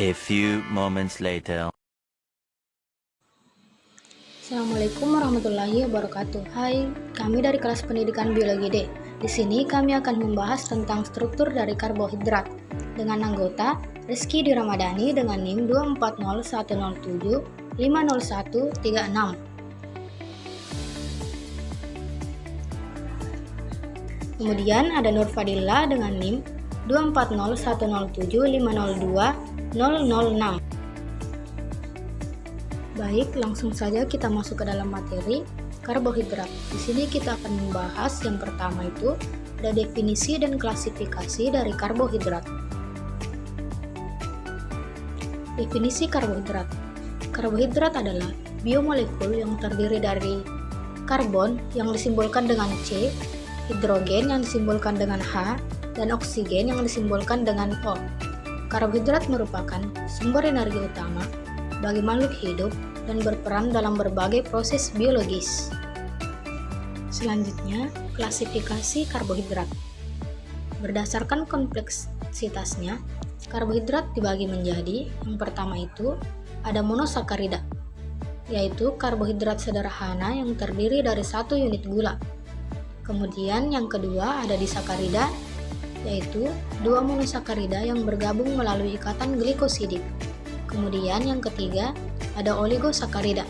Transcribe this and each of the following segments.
A few moments later. Assalamualaikum warahmatullahi wabarakatuh. Hai, kami dari kelas pendidikan biologi D. Di sini kami akan membahas tentang struktur dari karbohidrat dengan anggota Rizky Diramadani dengan NIM 240107500136. Kemudian ada Nur Fadila dengan NIM 240107502006. Baik, langsung saja kita masuk ke dalam materi karbohidrat. Di sini kita akan membahas yang pertama itu ada definisi dan klasifikasi dari karbohidrat. Definisi karbohidrat. Karbohidrat adalah biomolekul yang terdiri dari karbon yang disimbolkan dengan C, hidrogen yang disimbolkan dengan H, dan oksigen yang disimbolkan dengan O. Karbohidrat merupakan sumber energi utama bagi makhluk hidup dan berperan dalam berbagai proses biologis. Selanjutnya, klasifikasi karbohidrat. Berdasarkan kompleksitasnya, karbohidrat dibagi menjadi yang pertama itu ada monosakarida, yaitu karbohidrat sederhana yang terdiri dari satu unit gula. Kemudian yang kedua ada disakarida, yaitu dua monosakarida yang bergabung melalui ikatan glikosidik. Kemudian yang ketiga ada oligosakarida,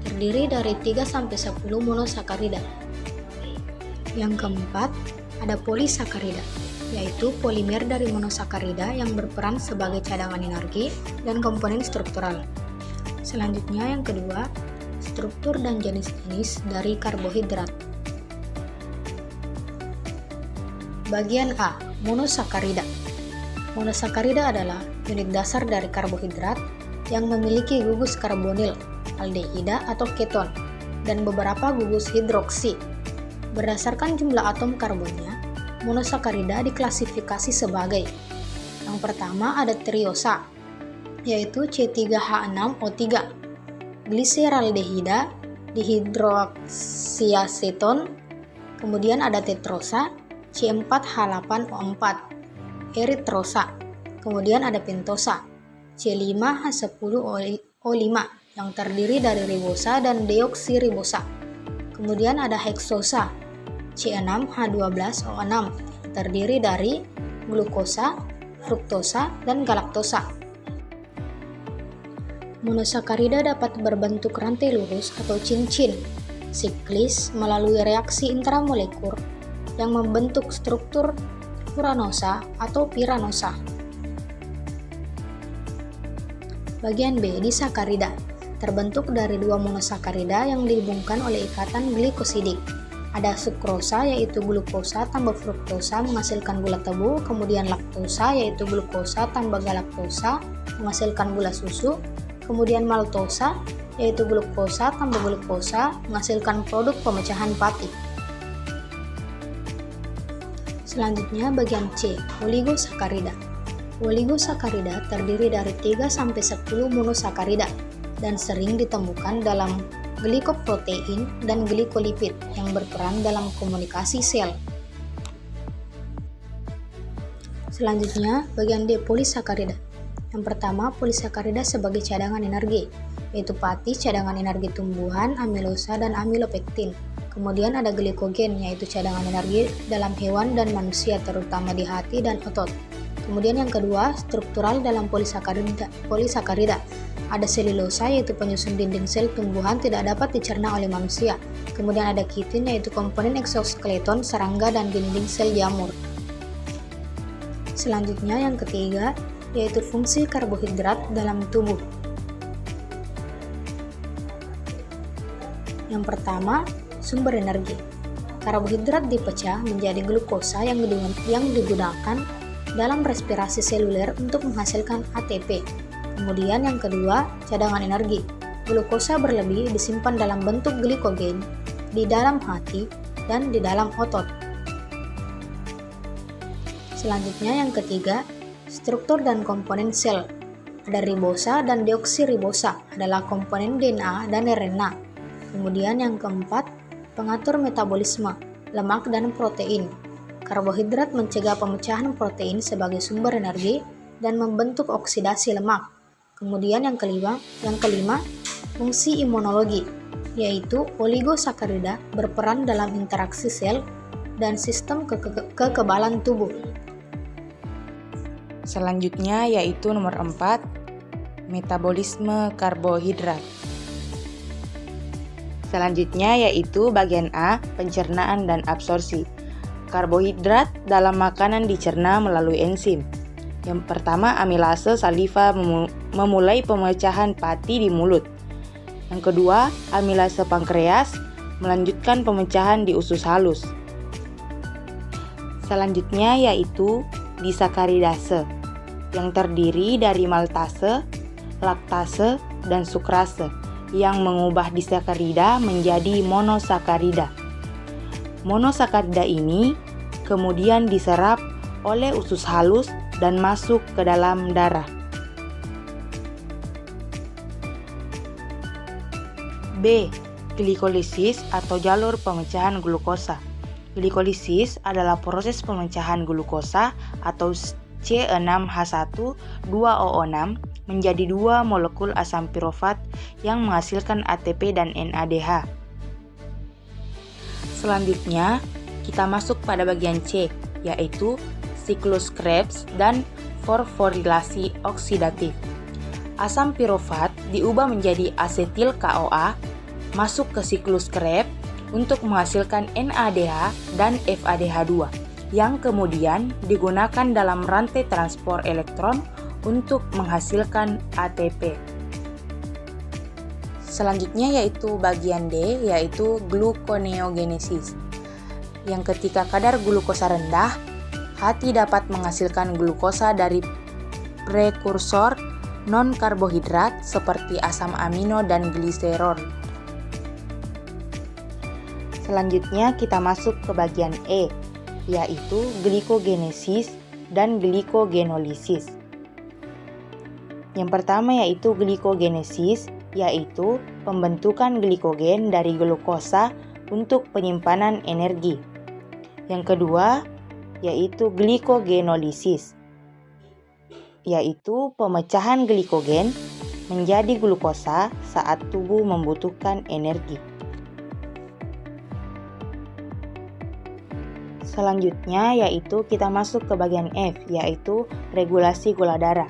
terdiri dari 3-10 monosakarida. Yang keempat ada polisakarida, yaitu polimer dari monosakarida yang berperan sebagai cadangan energi dan komponen struktural. Selanjutnya yang kedua, struktur dan jenis-jenis dari karbohidrat. Bagian A, monosakarida. Monosakarida adalah unit dasar dari karbohidrat yang memiliki gugus karbonil, aldehida atau keton, dan beberapa gugus hidroksi. Berdasarkan jumlah atom karbonnya, monosakarida diklasifikasi sebagai yang pertama ada triosa, yaitu C3H6O3, gliseraldehida, dihidroksiaseton, kemudian ada tetrosa, C4H8O4, eritrosa, kemudian ada pentosa, C5H10O5 yang terdiri dari ribosa dan deoksiribosa. Kemudian ada heksosa, C6H12O6 yang terdiri dari glukosa, fruktosa, dan galaktosa. Monosakarida dapat berbentuk rantai lurus atau cincin, siklis melalui reaksi intramolekuler yang membentuk struktur furanosa atau piranosa. Bagian B, disakarida, terbentuk dari dua monosakarida yang dihubungkan oleh ikatan glikosidik. Ada sukrosa yaitu glukosa tambah fruktosa menghasilkan gula tebu, kemudian laktosa yaitu glukosa tambah galaktosa menghasilkan gula susu, kemudian maltosa yaitu glukosa tambah glukosa menghasilkan produk pemecahan pati. Selanjutnya bagian C, oligosakarida. Oligosakarida terdiri dari 3-10 monosakarida dan sering ditemukan dalam glikoprotein dan glikolipid yang berperan dalam komunikasi sel. Selanjutnya bagian D, polisakarida. Yang pertama, polisakarida sebagai cadangan energi, yaitu pati cadangan energi tumbuhan, amilosa, dan amilopektin. Kemudian ada glikogen, yaitu cadangan energi dalam hewan dan manusia, terutama di hati dan otot. Kemudian yang kedua, struktural dalam polisakarida. Ada selulosa, yaitu penyusun dinding sel tumbuhan tidak dapat dicerna oleh manusia. Kemudian ada kitin, yaitu komponen eksoskeleton serangga dan dinding sel jamur. Selanjutnya yang ketiga, yaitu fungsi karbohidrat dalam tubuh. Yang pertama, sumber energi. Karbohidrat dipecah menjadi glukosa yang digunakan dalam respirasi seluler untuk menghasilkan ATP. Kemudian yang kedua, cadangan energi. Glukosa berlebih disimpan dalam bentuk glikogen di dalam hati dan di dalam otot. Selanjutnya yang ketiga, struktur dan komponen sel. Ada ribosa dan deoksiribosa adalah komponen DNA dan RNA. Kemudian yang keempat, pengatur metabolisme, lemak dan protein. Karbohidrat mencegah pemecahan protein sebagai sumber energi dan membentuk oksidasi lemak. Kemudian yang kelima, fungsi imunologi, yaitu oligosakarida berperan dalam interaksi sel dan sistem kekebalan tubuh. Selanjutnya yaitu nomor 4, metabolisme karbohidrat. Selanjutnya yaitu bagian A, pencernaan dan absorpsi. Karbohidrat dalam makanan dicerna melalui enzim. Yang pertama, amilase saliva memulai pemecahan pati di mulut. Yang kedua, amilase pankreas melanjutkan pemecahan di usus halus. Selanjutnya yaitu disakaridase, yang terdiri dari maltase, laktase, dan sukrase, yang mengubah disakarida menjadi monosakarida. Monosakarida ini kemudian diserap oleh usus halus dan masuk ke dalam darah. B. Glikolisis atau jalur pemecahan glukosa. Glikolisis adalah proses pemecahan glukosa atau C6H12O6 menjadi 2 molekul asam pirofat yang menghasilkan ATP dan NADH. Selanjutnya, kita masuk pada bagian C, yaitu siklus Krebs dan fosforilasi oksidatif. Asam pirofat diubah menjadi asetil CoA, masuk ke siklus Krebs untuk menghasilkan NADH dan FADH2, yang kemudian digunakan dalam rantai transport elektron untuk menghasilkan ATP. Selanjutnya yaitu bagian D, yaitu gluconeogenesis, yang ketika kadar glukosa rendah, hati dapat menghasilkan glukosa dari prekursor non-karbohidrat seperti asam amino dan gliserol. Selanjutnya kita masuk ke bagian E, yaitu glikogenesis dan glikogenolysis. Yang pertama yaitu glikogenesis, yaitu pembentukan glikogen dari glukosa untuk penyimpanan energi. Yang kedua yaitu glikogenolisis, yaitu pemecahan glikogen menjadi glukosa saat tubuh membutuhkan energi. Selanjutnya yaitu kita masuk ke bagian F, yaitu regulasi gula darah.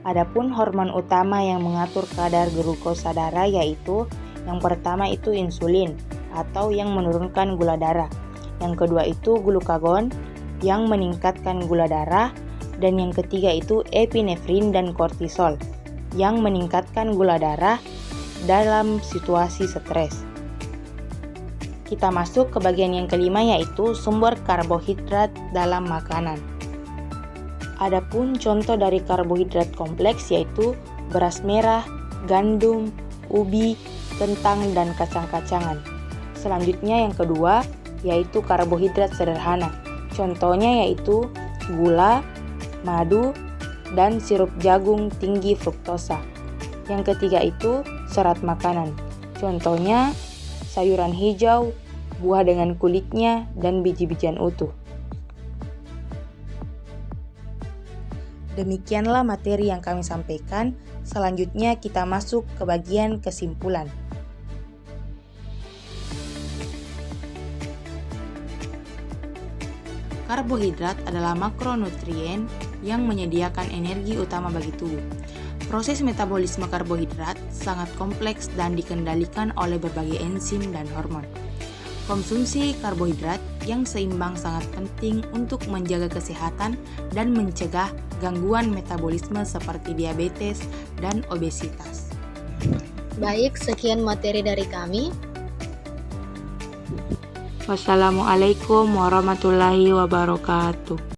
Adapun hormon utama yang mengatur kadar glukosa darah yaitu yang pertama itu insulin atau yang menurunkan gula darah. Yang kedua itu glukagon yang meningkatkan gula darah, dan yang ketiga itu epinefrin dan kortisol yang meningkatkan gula darah dalam situasi stres. Kita masuk ke bagian yang kelima yaitu sumber karbohidrat dalam makanan. Adapun contoh dari karbohidrat kompleks yaitu beras merah, gandum, ubi, kentang, dan kacang-kacangan. Selanjutnya yang kedua yaitu karbohidrat sederhana. Contohnya yaitu gula, madu, dan sirup jagung tinggi fruktosa. Yang ketiga itu serat makanan. Contohnya sayuran hijau, buah dengan kulitnya, dan biji-bijian utuh. Demikianlah materi yang kami sampaikan. Selanjutnya kita masuk ke bagian kesimpulan. Karbohidrat adalah makronutrien yang menyediakan energi utama bagi tubuh. Proses metabolisme karbohidrat sangat kompleks dan dikendalikan oleh berbagai enzim dan hormon. Konsumsi karbohidrat yang seimbang sangat penting untuk menjaga kesehatan dan mencegah gangguan metabolisme seperti diabetes dan obesitas. Baik, sekian materi dari kami. Wassalamualaikum warahmatullahi wabarakatuh.